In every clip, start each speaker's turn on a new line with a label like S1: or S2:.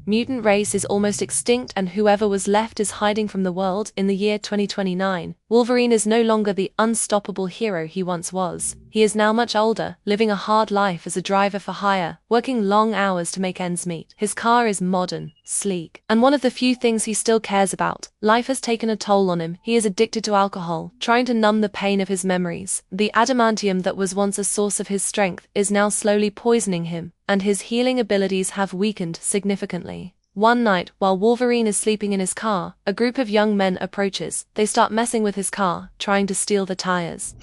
S1: Mutant race is almost extinct and whoever was left is hiding from the world. In the year 2029, Wolverine is no longer the unstoppable hero he once was. He is now much older, living a hard life as a driver for hire, working long hours to make ends meet. His car is modern, sleek, and one of the few things he still cares about. Life has taken a toll on him. He is addicted to alcohol, trying to numb the pain of his memories. The adamantium that was once a source of his strength is now slowly poisoning him, and his healing abilities have weakened significantly. One night, while Wolverine is sleeping in his car, a group of young men approaches. They start messing with his car, trying to steal the tires.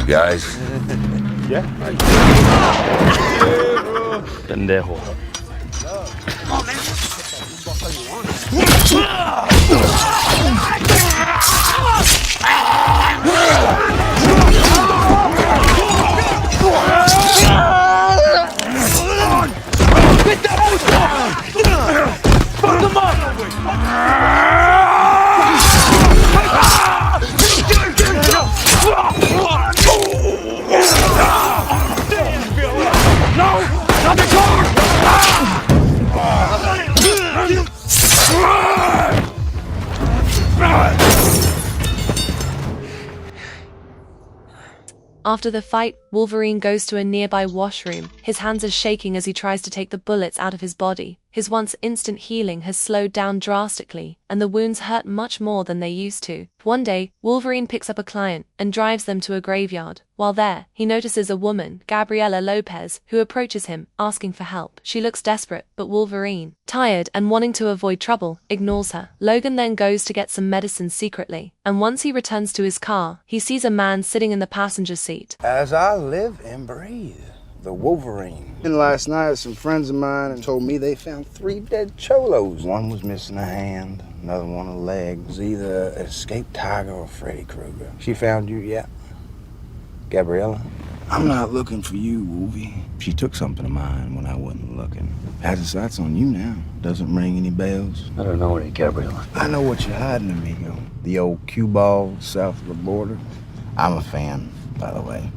S2: Guys.
S3: Yeah?
S2: Pendejo.
S4: Fuck them up! No! Not the car!
S1: After the fight, Wolverine goes to a nearby washroom. His hands are shaking as he tries to take the bullets out of his body. His once instant healing has slowed down drastically, and the wounds hurt much more than they used to. One day, Wolverine picks up a client and drives them to a graveyard. While there, he notices a woman, Gabriela Lopez, who approaches him, asking for help. She looks desperate, but Wolverine, tired and wanting to avoid trouble, ignores her. Logan then goes to get some medicine secretly, and once he returns to his car, he sees a man sitting in the passenger seat.
S5: As I live and breathe, the Wolverine. And last night, some friends of mine told me they found 3 dead cholos. One was missing a hand, another one a leg. It was either an escaped tiger or Freddy Krueger. She found you, yeah. Gabriella? I'm not looking for you, Wolvie. She took something of mine when I wasn't looking. Has her sights on you now. Doesn't ring any bells.
S2: I don't know any Gabriella.
S5: I know what you're hiding, amigo. The old cue ball south of the border. I'm a fan, by the way.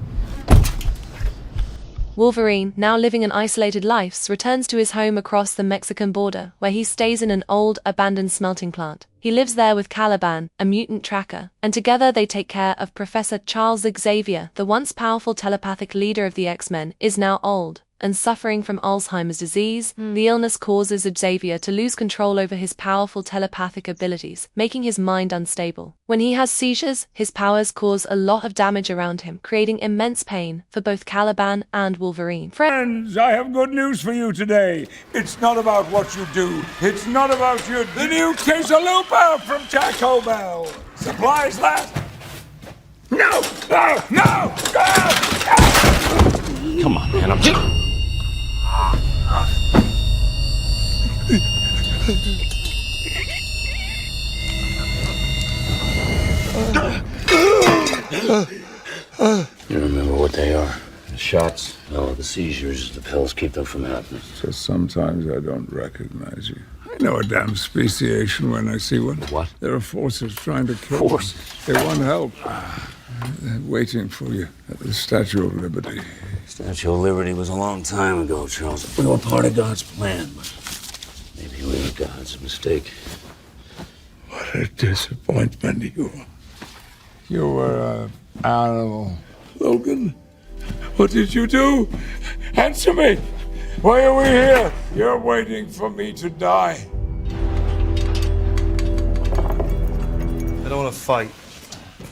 S1: Wolverine, now living an isolated life, returns to his home across the Mexican border, where he stays in an old, abandoned smelting plant. He lives there with Caliban, a mutant tracker, and together they take care of Professor Charles Xavier. The once powerful telepathic leader of the X-Men is now old and suffering from Alzheimer's disease. The illness causes Xavier to lose control over his powerful telepathic abilities, making his mind unstable. When he has seizures, his powers cause a lot of damage around him, creating immense pain for both Caliban and Wolverine.
S6: Friends, I have good news for you today. It's not about what you do. It's not about your... The new quesalupa from Taco Bell. Supplies last... No! No! No!
S2: Come on, man. I'm... You remember what they are? The shots? No, the seizures. The pills keep them from happening.
S6: Just sometimes I don't recognize you. I know a damn speciation when I see one.
S2: What?
S6: There are forces trying to kill
S2: Forces?
S6: you. They want help. They're waiting for you at the Statue of Liberty.
S2: Statue of Liberty was a long time ago, Charles. We were part of God's plan, but maybe we were God's mistake.
S6: What a disappointment you are. You were an animal. Logan, what did you do? Answer me! Why are we here? You're waiting for me to die.
S3: I don't want to fight,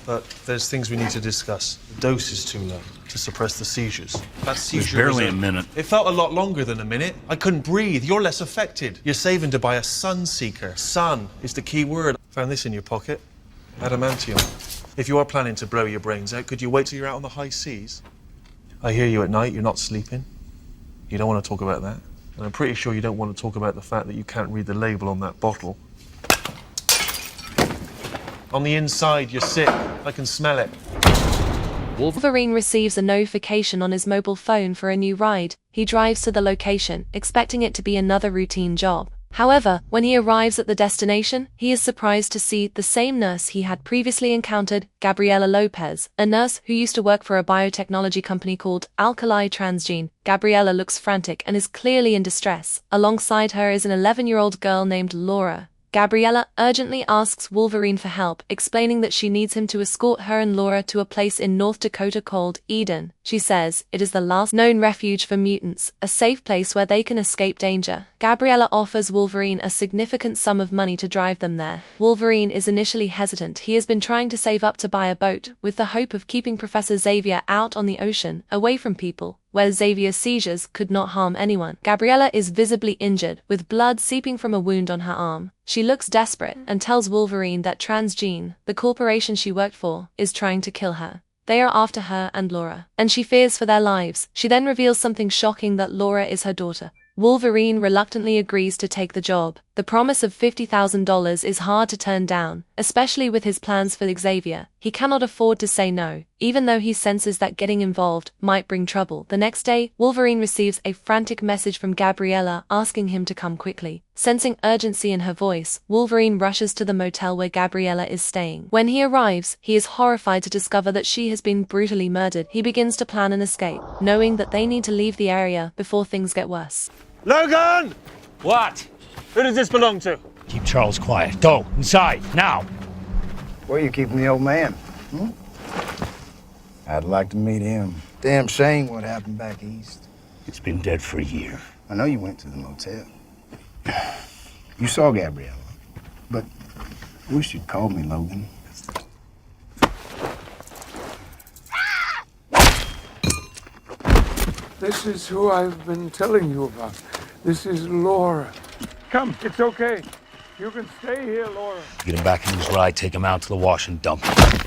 S3: but there's things we need to discuss. The dose is too low to suppress the seizures. That seizure
S2: barely
S3: was
S2: a minute.
S3: It felt a lot longer than a minute. I couldn't breathe. You're less affected. You're saving to buy a sun seeker. Sun is the key word. Found this in your pocket. Adamantium. If you are planning to blow your brains out, could you wait till you're out on the high seas? I hear you at night. You're not sleeping. You don't want to talk about that. And I'm pretty sure you don't want to talk about the fact that you can't read the label on that bottle. On the inside, you're sick. I can smell it.
S1: Wolverine receives a notification on his mobile phone for a new ride. He drives to the location, expecting it to be another routine job. However, when he arrives at the destination, he is surprised to see the same nurse he had previously encountered, Gabriela Lopez, a nurse who used to work for a biotechnology company called Alkali Transgene. Gabriela looks frantic and is clearly in distress. Alongside her is an 11-year-old girl named Laura. Gabriela urgently asks Wolverine for help, explaining that she needs him to escort her and Laura to a place in North Dakota called Eden. She says it is the last known refuge for mutants, a safe place where they can escape danger. Gabriela offers Wolverine a significant sum of money to drive them there. Wolverine is initially hesitant. He has been trying to save up to buy a boat, with the hope of keeping Professor Xavier out on the ocean, away from people, where Xavier's seizures could not harm anyone. Gabriela is visibly injured, with blood seeping from a wound on her arm. She looks desperate and tells Wolverine that Transgene, the corporation she worked for, is trying to kill her. They are after her and Laura, and she fears for their lives. She then reveals something shocking, that Laura is her daughter. Wolverine reluctantly agrees to take the job. The promise of $50,000 is hard to turn down, especially with his plans for Xavier. He cannot afford to say no, even though he senses that getting involved might bring trouble. The next day, Wolverine receives a frantic message from Gabriela asking him to come quickly. Sensing urgency in her voice, Wolverine rushes to the motel where Gabriela is staying. When he arrives, he is horrified to discover that she has been brutally murdered. He begins to plan an escape, knowing that they need to leave the area before things get worse.
S3: Logan!
S4: What?
S3: Who does this belong to?
S4: Keep Charles quiet. Go, inside, now.
S5: Where you keeping the old man? I'd like to meet him. Damn shame what happened back east.
S4: He's been dead for a year.
S5: I know you went to the motel. You saw Gabriella, but I wish you'd called me, Logan.
S6: This is who I've been telling you about. This is Laura. Come, it's okay. You can stay here, Laura.
S4: Get him back in his ride, take him out to the wash and dump him.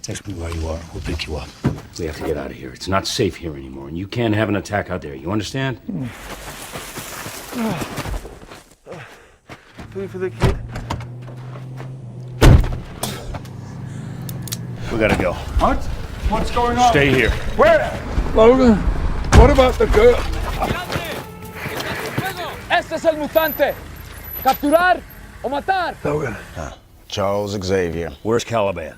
S4: Text me where you are. We'll pick you up.
S2: We have to get out of here. It's not safe here anymore, and you can't have an attack out there. You understand?
S3: Food for the kid.
S4: We gotta go.
S6: What? What's going on?
S4: Stay here.
S6: Where? Logan, what about the girl?
S7: Este es el mutante. Capturar o matar.
S6: Logan.
S5: Charles Xavier.
S2: Where's Caliban?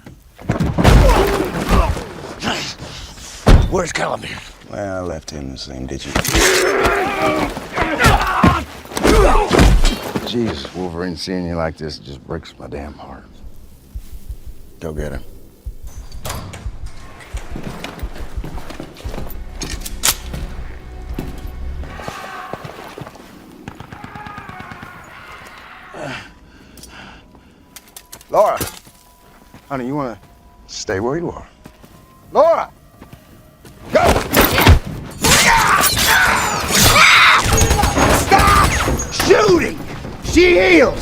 S2: Where's Caliban?
S5: Well, I left him the same ditch. Jesus, Wolverine, seeing you like this just breaks my damn heart. Go get her. Laura! Honey, you wanna stay where you are? Laura! Go! Stop shooting! She heals!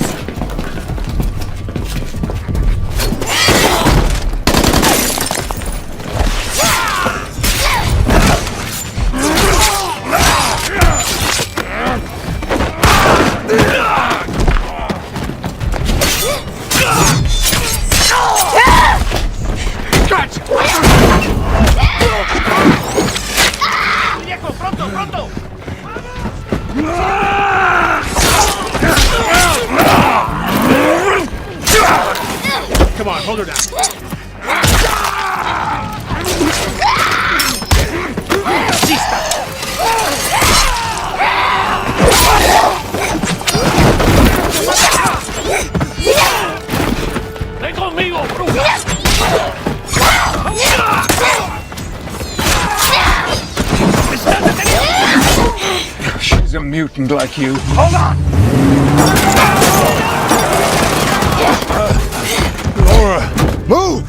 S3: Come on, hold her down.
S4: Ven conmigo, bruja.
S6: She's a mutant like you. Hold on! Laura!
S5: Move!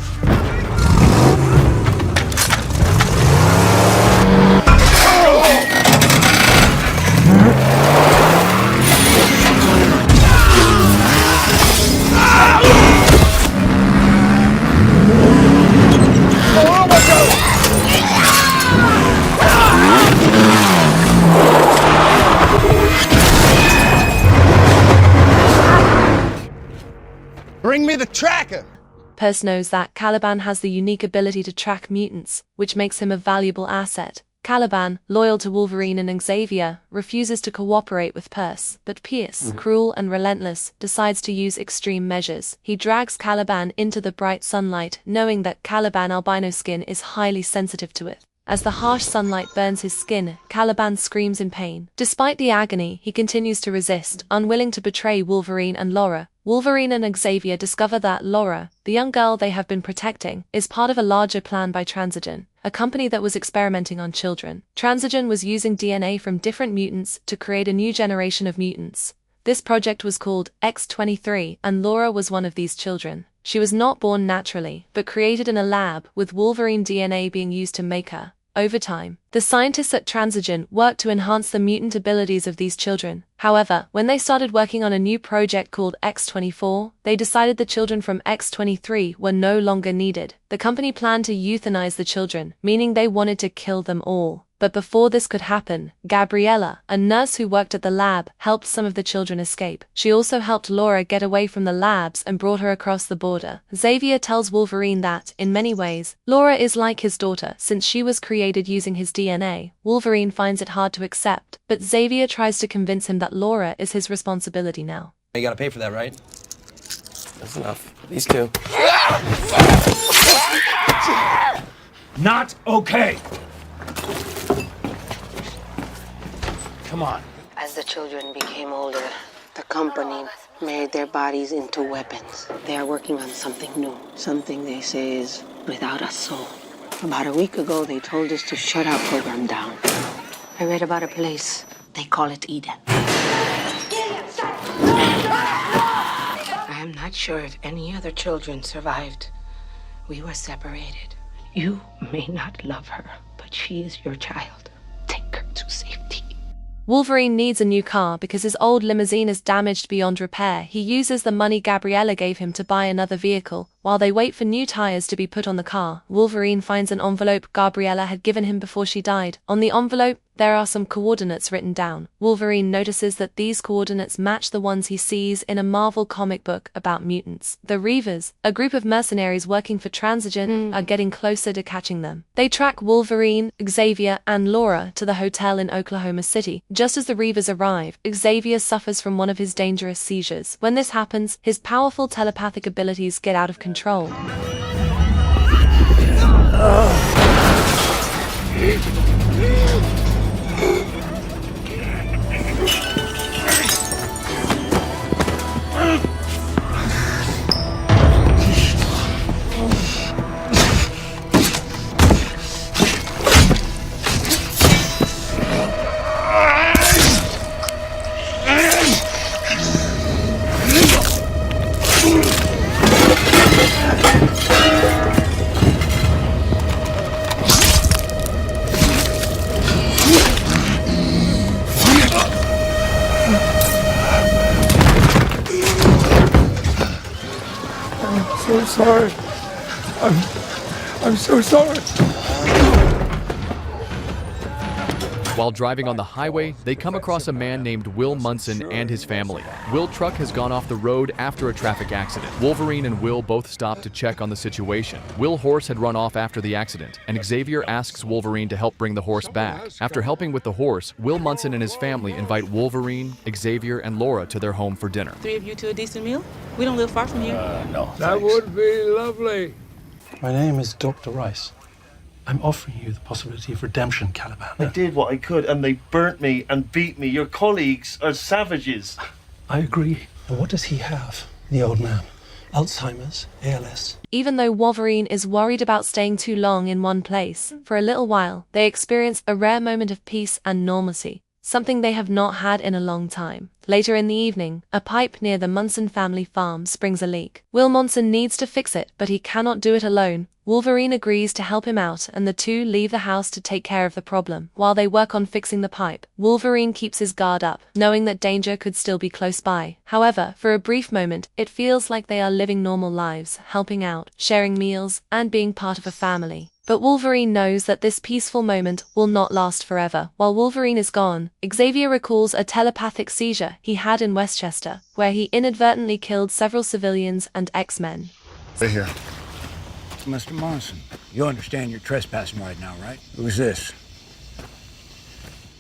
S5: Bring me the tracker!
S1: Perce knows that Caliban has the unique ability to track mutants, which makes him a valuable asset. Caliban, loyal to Wolverine and Xavier, refuses to cooperate with Pierce, but Pierce, cruel and relentless, decides to use extreme measures. He drags Caliban into the bright sunlight, knowing that Caliban albino skin is highly sensitive to it. As the harsh sunlight burns his skin, Caliban screams in pain. Despite the agony, he continues to resist, unwilling to betray Wolverine and Laura. Wolverine and Xavier discover that Laura, the young girl they have been protecting, is part of a larger plan by Transigen, a company that was experimenting on children. Transigen was using DNA from different mutants to create a new generation of mutants. This project was called X-23, and Laura was one of these children. She was not born naturally, but created in a lab, with Wolverine DNA being used to make her. Over time, the scientists at Transigen worked to enhance the mutant abilities of these children. However, when they started working on a new project called X-24, they decided the children from X-23 were no longer needed. The company planned to euthanize the children, meaning they wanted to kill them all. But before this could happen, Gabriella, a nurse who worked at the lab, helped some of the children escape. She also helped Laura get away from the labs and brought her across the border. Xavier tells Wolverine that, in many ways, Laura is like his daughter since she was created using his DNA. Wolverine finds it hard to accept, but Xavier tries to convince him that Laura is his responsibility now.
S8: You gotta pay for that, right? That's enough. These two.
S4: Not okay. Come on.
S9: As the children became older, the company made their bodies into weapons. They are working on something new, something they say is without a soul. About a week ago, they told us to shut our program down. I read about a place. They call it Eden. I am not sure if any other children survived. We were separated. You may not love her, but she is your child. Take her to safety.
S1: Wolverine needs a new car because his old limousine is damaged beyond repair. He uses the money Gabriella gave him to buy another vehicle. While they wait for new tires to be put on the car, Wolverine finds an envelope Gabriella had given him before she died. On the envelope, there are some coordinates written down. Wolverine notices that these coordinates match the ones he sees in a Marvel comic book about mutants. The Reavers, a group of mercenaries working for Transigen, are getting closer to catching them. They track Wolverine, Xavier, and Laura to the hotel in Oklahoma City. Just as the Reavers arrive, Xavier suffers from one of his dangerous seizures. When this happens, his powerful telepathic abilities get out of control.
S6: So sorry. I'm so sorry.
S10: While driving on the highway, they come across a man named Will Munson and his family. Will's truck has gone off the road after a traffic accident. Wolverine and Will both stop to check on the situation. Will's horse had run off after the accident, and Xavier asks Wolverine to help bring the horse back. After helping with the horse, Will Munson and his family invite Wolverine, Xavier, and Laura to their home for dinner.
S11: 3 of you to a decent meal? We don't live far from here.
S4: No,
S6: That would be lovely.
S12: My name is Dr. Rice. I'm offering you the possibility of redemption, Caliban.
S13: I did what I could, and they burnt me and beat me. Your colleagues are savages.
S12: I agree. But what does he have, the old man? Alzheimer's, ALS.
S1: Even though Wolverine is worried about staying too long in one place, for a little while, they experience a rare moment of peace and normalcy, something they have not had in a long time. Later in the evening, a pipe near the Munson family farm springs a leak. Will Munson needs to fix it, but he cannot do it alone. Wolverine agrees to help him out, and the two leave the house to take care of the problem. While they work on fixing the pipe, Wolverine keeps his guard up, knowing that danger could still be close by. However, for a brief moment, it feels like they are living normal lives, helping out, sharing meals, and being part of a family. But Wolverine knows that this peaceful moment will not last forever. While Wolverine is gone, Xavier recalls a telepathic seizure he had in Westchester, where he inadvertently killed several civilians and X-Men.
S6: Right here.
S2: Mr. Monson, you understand you're trespassing right now, right? Who's this?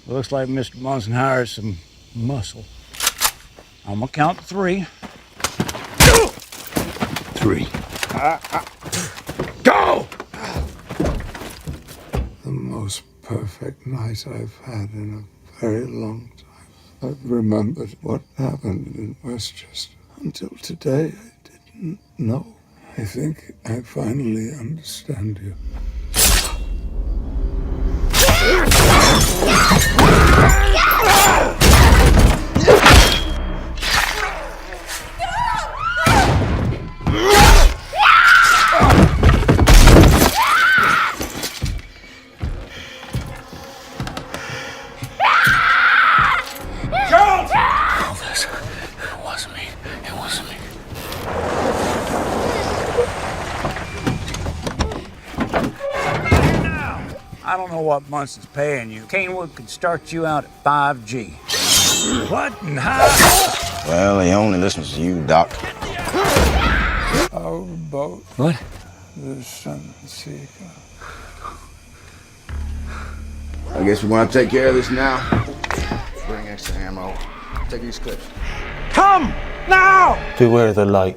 S4: Looks like Mr. Munson hired some muscle. I'm gonna count to 3. 3. Go!
S6: The most perfect night I've had in a very long time. I've remembered what happened in Westchester. Until today, I didn't know. I think I finally understand you.
S4: I don't know what Munson's paying you. Canewood could start you out at 5G. What and how?
S5: Well, he only listens to you, Doc.
S6: Our boat.
S4: What?
S6: The Sun Seeker.
S5: I guess we're gonna take care of this now. Bring extra ammo. Take these clips.
S7: Come now!
S3: Beware the light.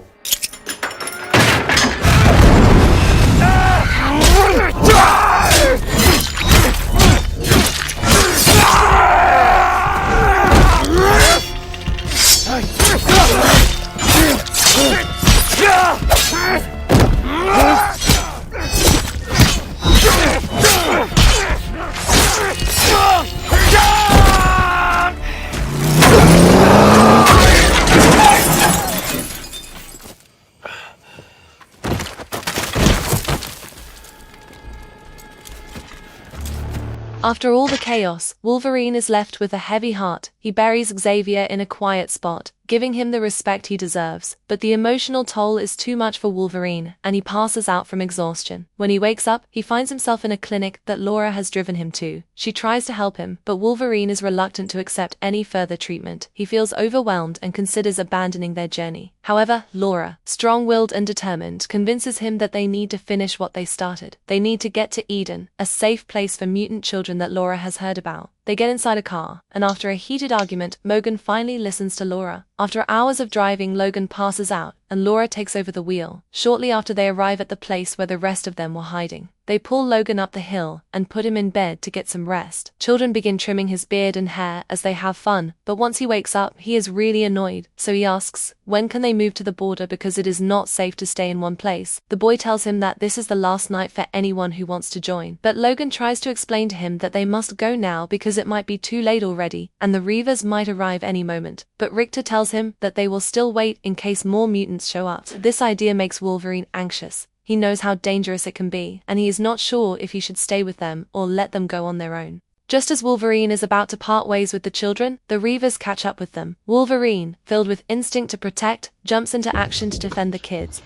S1: After all the chaos, Wolverine is left with a heavy heart. He buries Xavier in a quiet spot, giving him the respect he deserves. But the emotional toll is too much for Wolverine, and he passes out from exhaustion. When he wakes up, he finds himself in a clinic that Laura has driven him to. She tries to help him, but Wolverine is reluctant to accept any further treatment. He feels overwhelmed and considers abandoning their journey. However, Laura, strong-willed and determined, convinces him that they need to finish what they started. They need to get to Eden, a safe place for mutant children that Laura has heard about. They get inside a car, and after a heated argument, Logan finally listens to Laura. After hours of driving, Logan passes out, and Laura takes over the wheel. Shortly after they arrive at the place where the rest of them were hiding, they pull Logan up the hill and put him in bed to get some rest. Children begin trimming his beard and hair as they have fun, but once he wakes up, he is really annoyed, so he asks, when can they move to the border because it is not safe to stay in one place. The boy tells him that this is the last night for anyone who wants to join, but Logan tries to explain to him that they must go now because it might be too late already, and the Reavers might arrive any moment. But Richter tells him that they will still wait in case more mutants show up. This idea makes Wolverine anxious. He knows how dangerous it can be, and he is not sure if he should stay with them or let them go on their own. Just as Wolverine is about to part ways with the children, the Reavers catch up with them. Wolverine, filled with instinct to protect, jumps into action to defend the kids.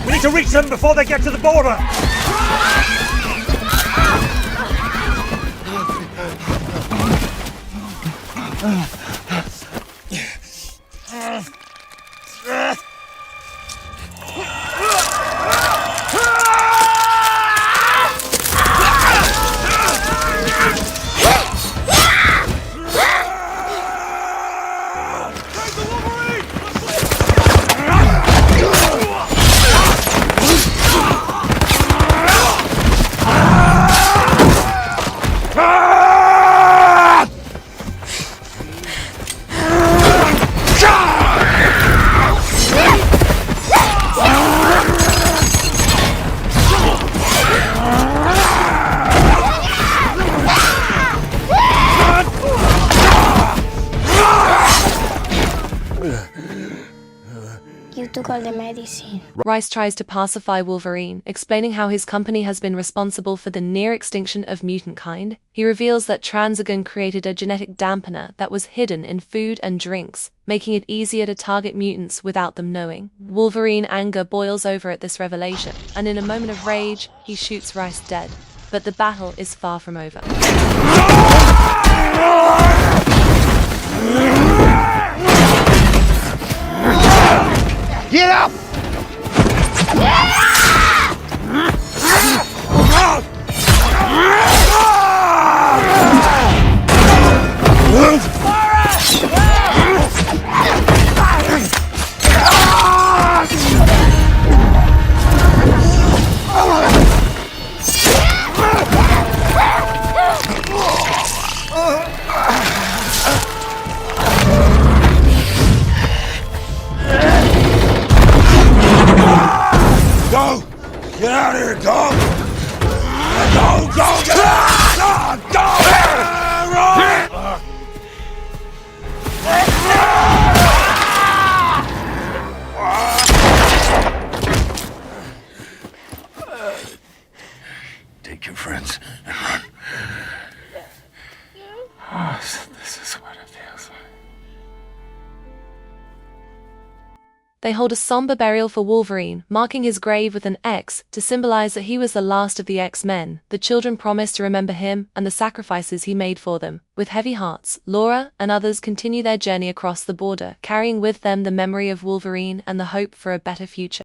S7: We need to reach them before they get to the border!
S14: You took all the medicine.
S1: Rice tries to pacify Wolverine, explaining how his company has been responsible for the near extinction of mutant kind. He reveals that Transagon created a genetic dampener that was hidden in food and drinks, making it easier to target mutants without them knowing. Wolverine's anger boils over at this revelation, and in a moment of rage, he shoots Rice dead. But the battle is far from over.
S5: Get up!
S6: Go! Get out of here, go! Go, go, get out! Go! Run!
S2: Take your friends and run.
S6: Oh, this is what it feels like.
S1: They hold a somber burial for Wolverine, marking his grave with an X to symbolize that he was the last of the X-Men. The children promise to remember him and the sacrifices he made for them. With heavy hearts, Laura and others continue their journey across the border, carrying with them the memory of Wolverine and the hope for a better future.